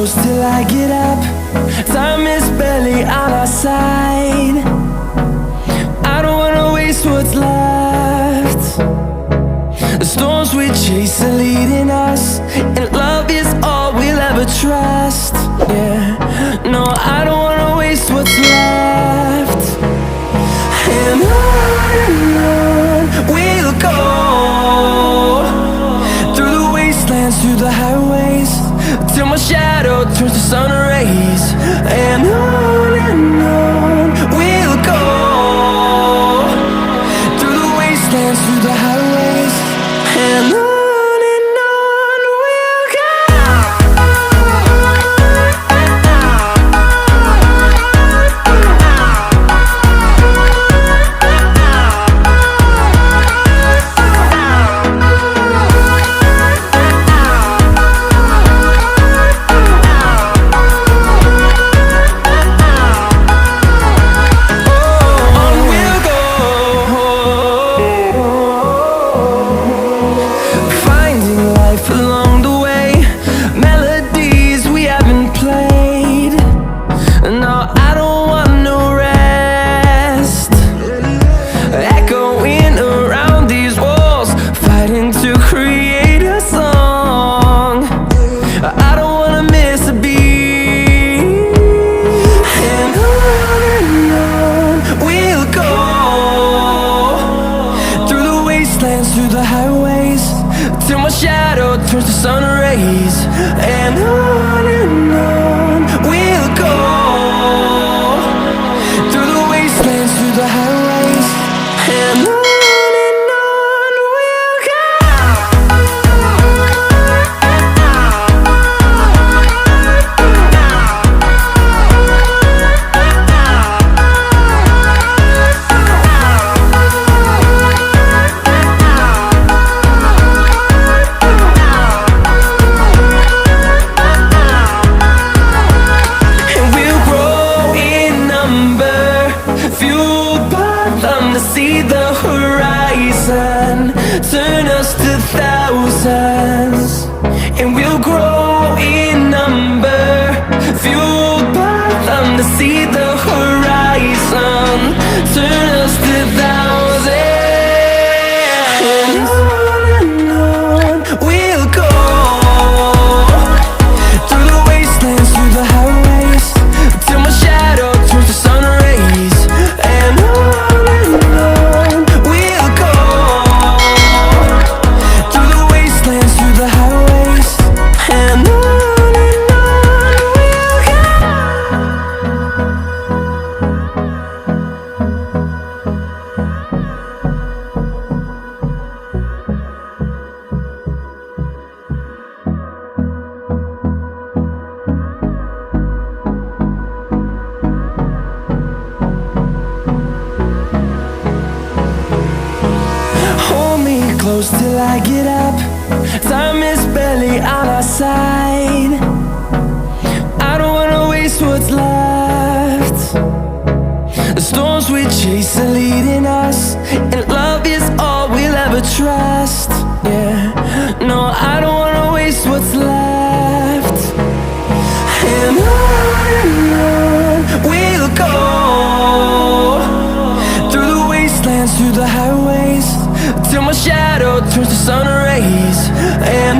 close till I get up. Time is barely on our side. I don't wanna waste what's left. The storms we chase are leading us, and love is all we'll ever trust. Yeah, no, I don't wanna waste what's left. And on we'll go, through the wastelands, through the highways, till my shadow turns to sun rays. And on we'll go, through the wastelands, through the highways, and on we'll go. Through the highways, till my shadow turns to sun rays. And on we'll go, through the wastelands, through the highways, and on we'll go. See the horizon, turn us to thousands, and we'll grow in number, fueled by them. To see the horizon, turn us to thousands, and on we'll go, through the wastelands, through the highways, till my shadow turns to sun rays. And close till I get up. Time is barely on our side. I don't wanna waste what's left. The storms we chase are leading us, and love is all we'll ever trust. Yeah, no, I don't wanna waste what's left. And on we'll go, through the wastelands, through the highways, till my shadow turns to sun rays. And